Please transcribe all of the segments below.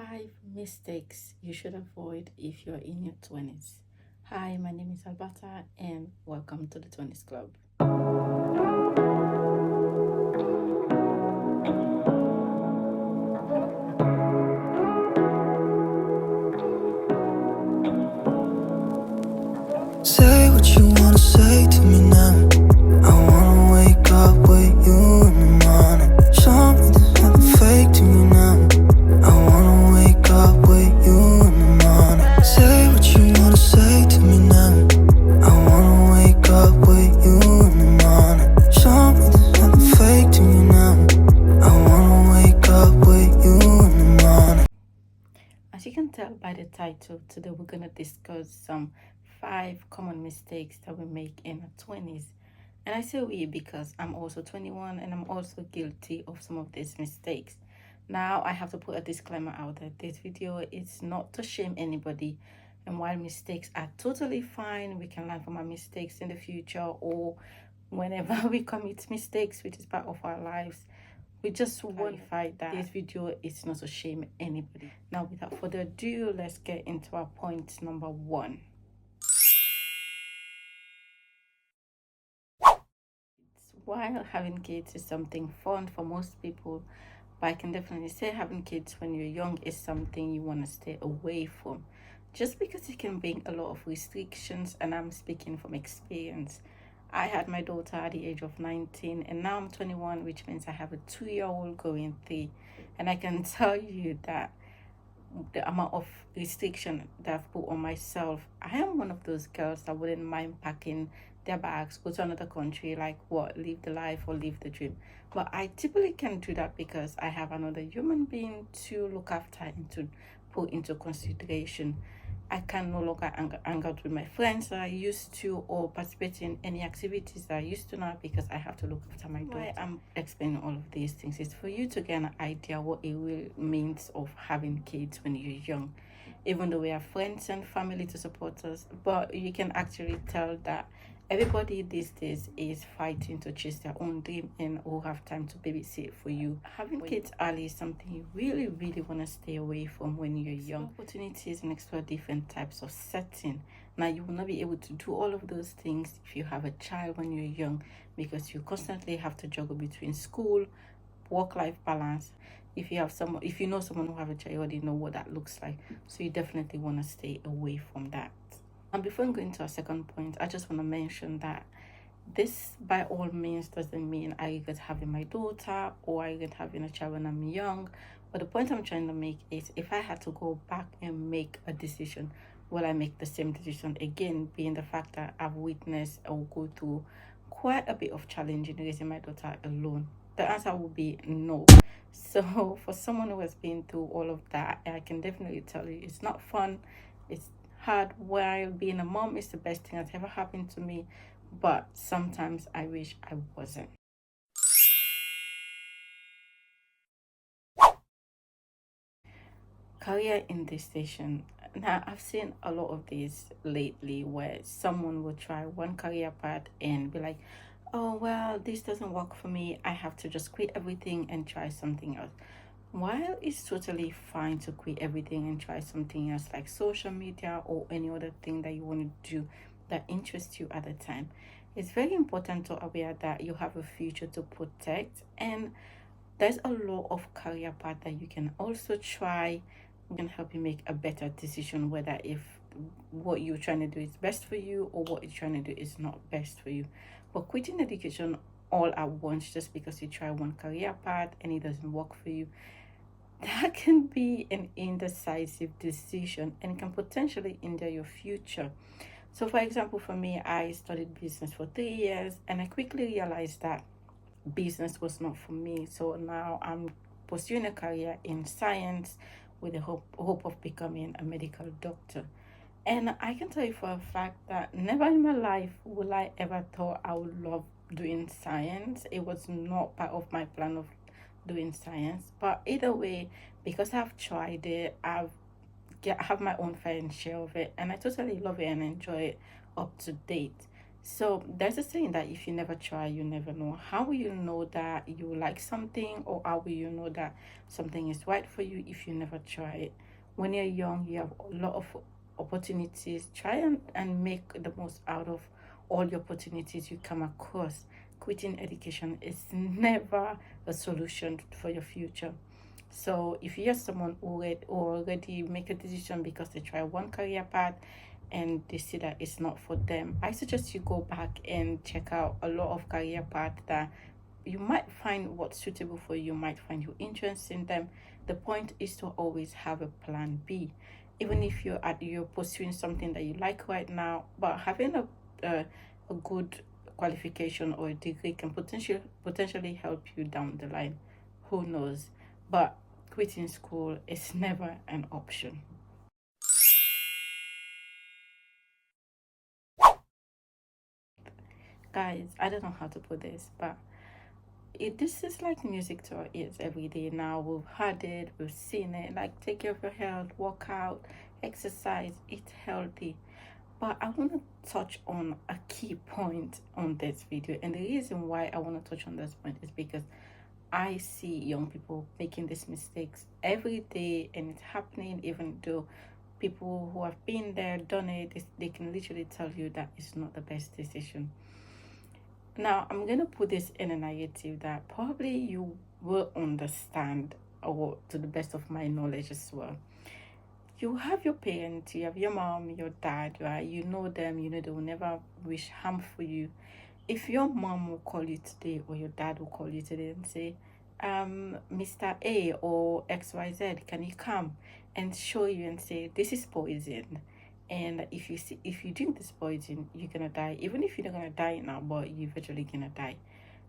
5 mistakes you should avoid if you're in your 20s. Hi, my name is Alberta, and welcome to the 20s Club. Say what you wanna say to me now. I wanna wake up with you in the morning. Show me there's nothing fake to me now. I wanna wake up with you in the morning. Say what you wanna say to me now. I wanna wake up with you in the morning. Show me there's nothing fake to me now. I wanna wake up with you in the morning. As you can tell by the title, today we're going to discuss some 5 common mistakes that we make in our 20s. And I say we because I'm also 21 and I'm also guilty of some of these mistakes. Now, I have to put a disclaimer out there. This video is not to shame anybody. And while mistakes are totally fine, we can learn from our mistakes in the future or whenever we commit mistakes, which is part of our lives. We just want to fight that this video is not to shame anybody. Now, without further ado, let's get into our point number 1. While having kids is something fun for most people, but I can definitely say having kids when you're young is something you want to stay away from, just because it can bring a lot of restrictions, and I'm speaking from experience. I had my daughter at the age of 19 and now I'm 21, which means I have a 2-year-old going 3. And I can tell you that the amount of restriction that I've put on myself, I am one of those girls that wouldn't mind packing their bags, go to another country, like what, live the life or live the dream. But I typically can do that because I have another human being to look after and to put into consideration. I can no longer hang out with my friends that I used to or participate in any activities that I used to now because I have to look after my daughter. Why I'm explaining all of these things is for you to get an idea what it really means of having kids when you're young. Even though we have friends and family to support us, but you can actually tell that everybody these days is fighting to chase their own dream and who have time to babysit for you. Having kids early is something you really want to stay away from when you're young. Opportunities and explore different types of setting. Now, you will not be able to do all of those things if you have a child when you're young because you constantly have to juggle between school, work-life balance. If you know someone who have a child, you already know what that looks like. So you definitely want to stay away from that. And before I go into our second point, I just want to mention that this by all means doesn't mean I regret having my daughter or I regret having a child when I'm young. But the point I'm trying to make is if I had to go back and make a decision, will I make the same decision again, being the fact that I've witnessed or go through quite a bit of challenge in raising my daughter alone? The answer would be no. So for someone who has been through all of that, I can definitely tell you it's not fun. It's hard. While being a mom is the best thing that's ever happened to me, but sometimes I wish I wasn't. Career in this station. Now, I've seen a lot of these lately where someone will try one career path and be like, oh, well, this doesn't work for me. I have to just quit everything and try something else. While it's totally fine to quit everything and try something else like social media or any other thing that you want to do that interests you at the time, it's very important to aware that you have a future to protect, and there's a lot of career path that you can also try can help you make a better decision whether if what you're trying to do is best for you or what you're trying to do is not best for you. But quitting education all at once just because you try one career path and it doesn't work for you, that can be an indecisive decision and can potentially hinder your future. So for example, for me, I studied business for 3 years and I quickly realized that business was not for me. So now I'm pursuing a career in science with the hope of becoming a medical doctor. And I can tell you for a fact that never in my life will I ever thought I would love doing science. It was not part of my plan of doing science. But either way, because I've tried it, have my own fair share of it, and I totally love it and enjoy it up to date. So there's a saying that if you never try, you never know. How will you know that you like something, or how will you know that something is right for you if you never try it? When you're young, you have a lot of opportunities. Try and make the most out of all the opportunities you come across. Quitting education is never a solution for your future. So if you're someone who already make a decision because they try one career path and they see that it's not for them, I suggest you go back and check out a lot of career paths that you might find what's suitable for you, might find you interest in them. The point is to always have a plan B. Even if you're pursuing something that you like right now, but having a good qualification or a degree can potentially help you down the line. Who knows? But quitting school is never an option. Guys, I don't know how to put this, but this is like music to our ears every day now. We've heard it, we've seen it. Like, take care of your health, work out, exercise, eat healthy. But I want to touch on a key point on this video, and the reason why I want to touch on this point is because I see young people making these mistakes every day, and it's happening even though people who have been there, done it, they can literally tell you that it's not the best decision. Now, I'm going to put this in a narrative that probably you will understand, or to the best of my knowledge as well. You have your parents, you have your mom, your dad, right? You know them, you know they will never wish harm for you. If your mom will call you today, or your dad will call you today and say, Mr. A or XYZ, can you come and show you and say this is poison? And if you drink this poison, you're gonna die. Even if you're not gonna die now, but you're eventually gonna die.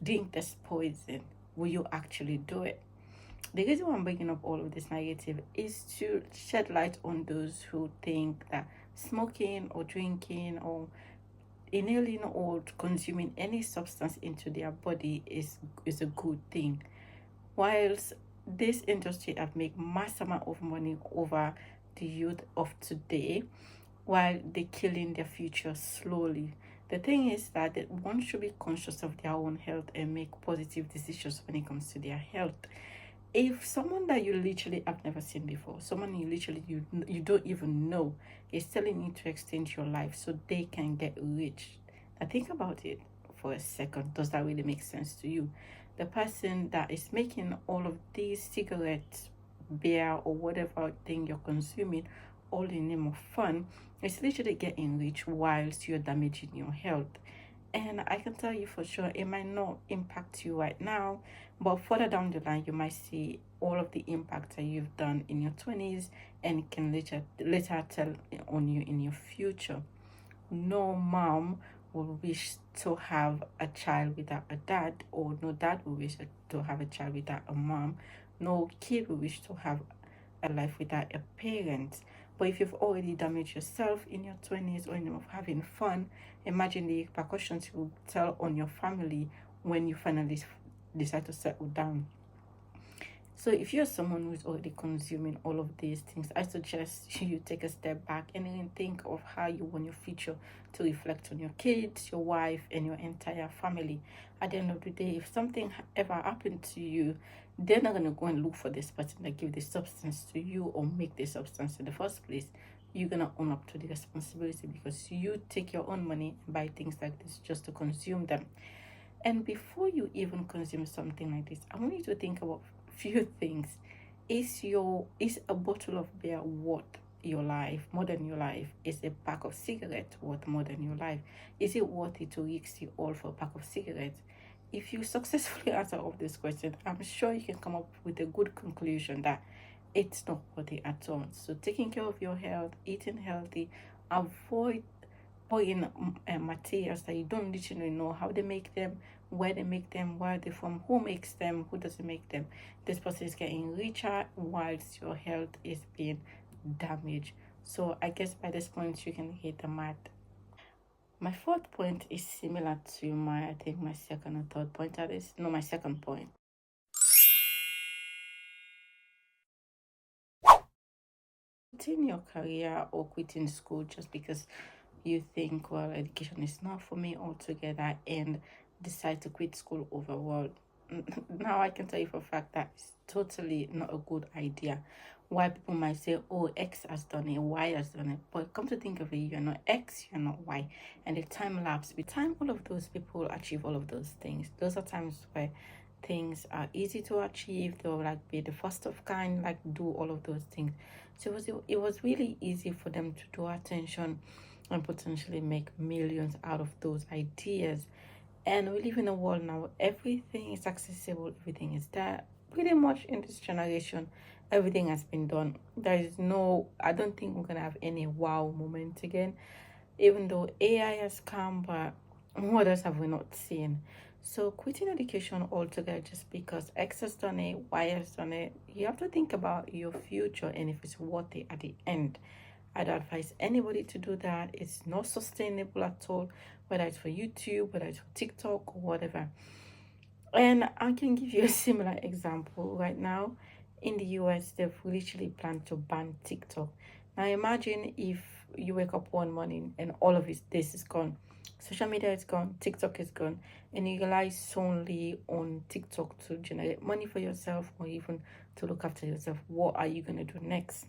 Drink this poison. Will you actually do it? The reason why I'm bringing up all of this narrative is to shed light on those who think that smoking or drinking or inhaling or consuming any substance into their body is a good thing. Whilst this industry have made mass amount of money over the youth of today, while they're killing their future slowly. The thing is that one should be conscious of their own health and make positive decisions when it comes to their health. If someone that you literally have never seen before, someone you don't even know, is telling you to extend your life so they can get rich, now think about it for a second. Does that really make sense to you? The person that is making all of these cigarettes, beer, or whatever thing you're consuming, all in the name of fun, is literally getting rich whilst you're damaging your health. And I can tell you for sure, it might not impact you right now, but further down the line, you might see all of the impact that you've done in your 20s, and it can later tell on you in your future. No mom will wish to have a child without a dad, or no dad will wish to have a child without a mom. No kid will wish to have a life without a parent. But if you've already damaged yourself in your 20s or in of having fun, imagine the repercussions you will tell on your family when you finally decide to settle down. So if you're someone who's already consuming all of these things, I suggest you take a step back and then think of how you want your future to reflect on your kids, your wife, and your entire family. At the end of the day, if something ever happened to you, they're not gonna go and look for this person that give this substance to you or make this substance in the first place. You're gonna own up to the responsibility because you take your own money and buy things like this just to consume them. And before you even consume something like this, I want you to think about few things. Is a bottle of beer worth your life, more than your life? Is a pack of cigarettes worth more than your life? Is it worth it to risk it all for a pack of cigarettes? If you successfully answer all these questions, I'm sure you can come up with a good conclusion that it's not worth it at all. So taking care of your health, eating healthy, avoid buying materials that you don't literally know how they make them, where they make them, where they're from, who makes them, who doesn't make them. This person is getting richer whilst your health is being damaged. So I guess by this point you can hit the math. My fourth point is similar to my, I think my second or third point at this. No, my second point. Quitting your career or quitting school just because you think, well, education is not for me altogether, and decide to quit school overall. Now I can tell you for a fact that it's totally not a good idea. Why people might say, oh, X has done it, Y has done it, but come to think of it, you're not X, you're not Y, and the time lapse with time, all of those people achieve all of those things. Those are times where things are easy to achieve. They'll like be the first of kind, like do all of those things. So it was really easy for them to draw attention and potentially make millions out of those ideas. And we live in a world now, everything is accessible, everything is there. Pretty much in this generation, everything has been done. There is no, I don't think we're gonna have any wow moment again, even though AI has come, but what else have we not seen? So quitting education altogether just because X has done it, Y has done it, you have to think about your future and if it's worth it at the end. I'd advise anybody to do that. It's not sustainable at all, whether it's for YouTube, whether it's for TikTok or whatever. And I can give you a similar example right now. In the US, they've literally planned to ban TikTok. Now imagine if you wake up one morning and all of this is gone. Social media is gone, TikTok is gone, and you rely solely on TikTok to generate money for yourself or even to look after yourself. What are you gonna do next?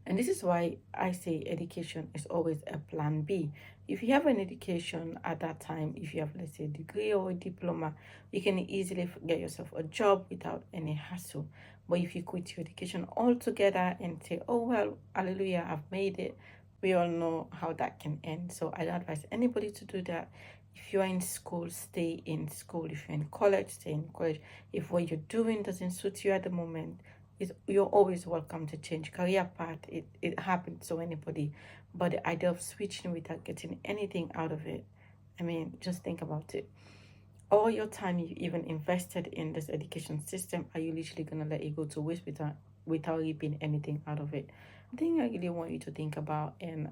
And this is why I say education is always a plan B. If you have an education at that time, if you have, let's say, a degree or a diploma, you can easily get yourself a job without any hassle. But if you quit your education altogether and say, oh, well, hallelujah, I've made it, we all know how that can end. So I don't advise anybody to do that. If you're in school, stay in school. If you're in college, stay in college. If what you're doing doesn't suit you at the moment, you're always welcome to change career path. It happens to anybody, but the idea of switching without getting anything out of it, I mean, just think about it. All your time you even invested in this education system, are you literally gonna let it go to waste without reaping anything out of it? I think I really want you to think about and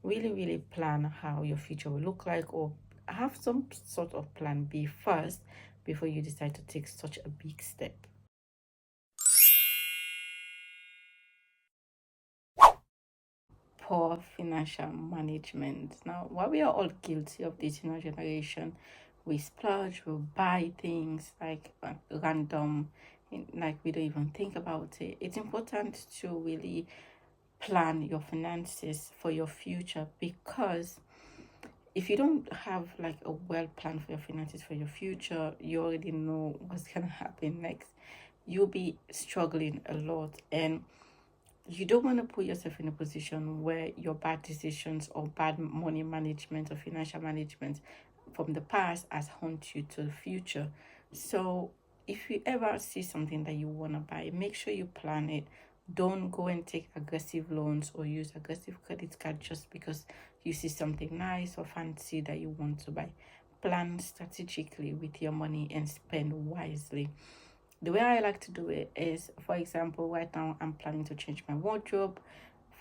really plan how your future will look like, or have some sort of plan B first before you decide to take such a big step. Poor financial management. Now, while we are all guilty of this in our generation, we splurge, we buy things like random, like we don't even think about it. It's important to really plan your finances for your future, because if you don't have like a well plan for your finances for your future, you already know what's gonna happen next. You'll be struggling a lot, and you don't want to put yourself in a position where your bad decisions or bad money management or financial management from the past has haunt you to the future. So if you ever see something that you want to buy, make sure you plan it. Don't go and take aggressive loans or use aggressive credit card just because you see something nice or fancy that you want to buy. Plan strategically with your money and spend wisely. The way I like to do it is, for example, right now I'm planning to change my wardrobe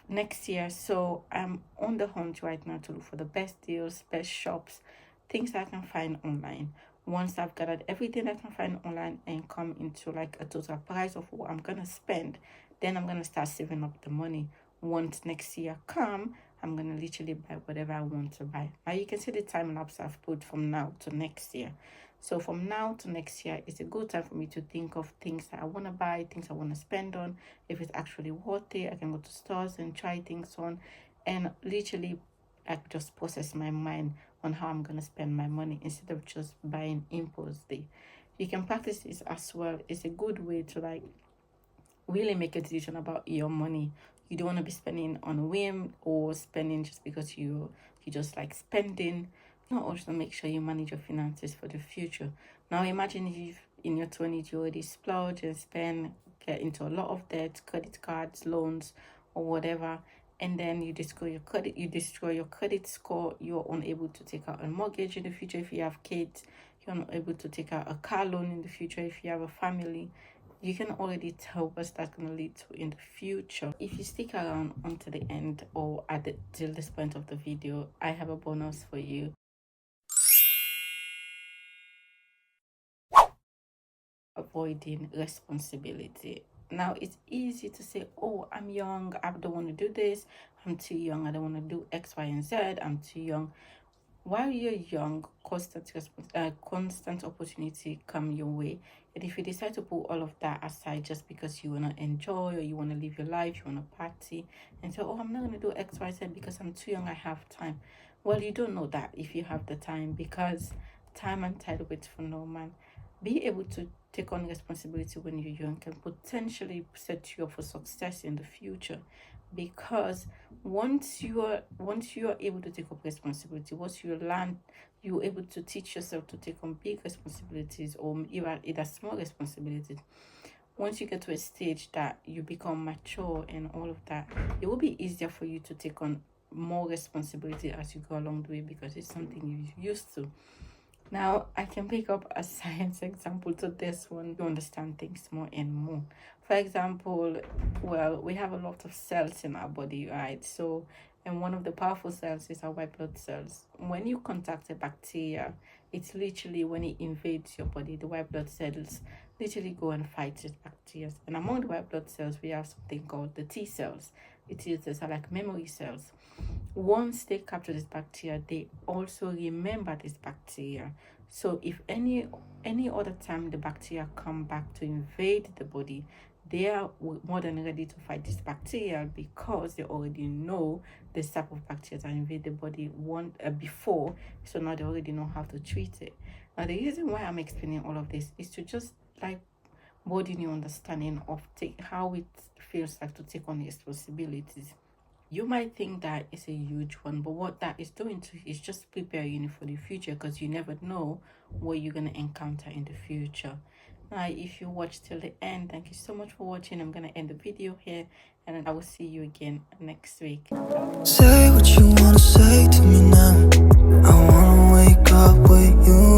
next year. So I'm on the hunt right now to look for the best deals, best shops, things that I can find online. Once I've gathered everything I can find online and come into like a total price of what I'm gonna spend, then I'm gonna start saving up the money. Once next year come, I'm gonna literally buy whatever I want to buy. Now you can see the time lapse I've put from now to next year. So from now to next year, it's a good time for me to think of things that I want to buy, things I want to spend on. If it's actually worth it, I can go to stores and try things on, and literally I just process my mind on how I'm going to spend my money instead of just buying impulsively. You can practice this as well. It's a good way to like really make a decision about your money. You don't want to be spending on a whim or spending just because you just like spending. Now also make sure you manage your finances for the future. Now imagine if in your 20s you already splurge and spend, get into a lot of debt, credit cards, loans, or whatever, and then you destroy your credit score. You're unable to take out a mortgage in the future if you have kids. You're not able to take out a car loan in the future if you have a family. You can already tell what that's going to lead to in the future. If you stick around until the end or till this point of the video, I have a bonus for you. Avoiding responsibility. Now it's easy to say, oh, I'm young, I don't want to do this, I'm too young, I don't want to do X, Y, and Z, I'm too young. While you're young, constant opportunity come your way, and if you decide to put all of that aside just because you want to enjoy or you want to live your life, you want to party, and say, oh, I'm not going to do X, Y, Z because I'm too young, I have time. Well, you don't know that if you have the time, because time and tide waits for no man. Be able to take on responsibility when you're young can potentially set you up for success in the future, because once you are able to take up responsibility, once you learn, you're able to teach yourself to take on big responsibilities or either small responsibilities. Once you get to a stage that you become mature and all of that, it will be easier for you to take on more responsibility as you go along the way, because it's something you're used to. Now, I can pick up a science example to this one to understand things more and more. For example, well, we have a lot of cells in our body, right? So, and one of the powerful cells is our white blood cells. When you contact a bacteria, it's literally when it invades your body, the white blood cells literally go and fight this bacteria. And among the white blood cells, we have something called the T cells. These are like memory cells. Once they capture this bacteria, they also remember this bacteria. So if any other time the bacteria come back to invade the body, they are more than ready to fight this bacteria, because they already know the type of bacteria that invade the body before. So now they already know how to treat it. Now the reason why I'm explaining all of this is to just like broaden your understanding of how it feels like to take on responsibilities. You might think that it's a huge one, but what that is doing is just preparing you for the future, because you never know what you're going to encounter in the future. Now, if you watch till the end, thank you so much for watching. I'm going to end the video here, and I will see you again next week. Say what you wanna say to me now. I wanna wake up with you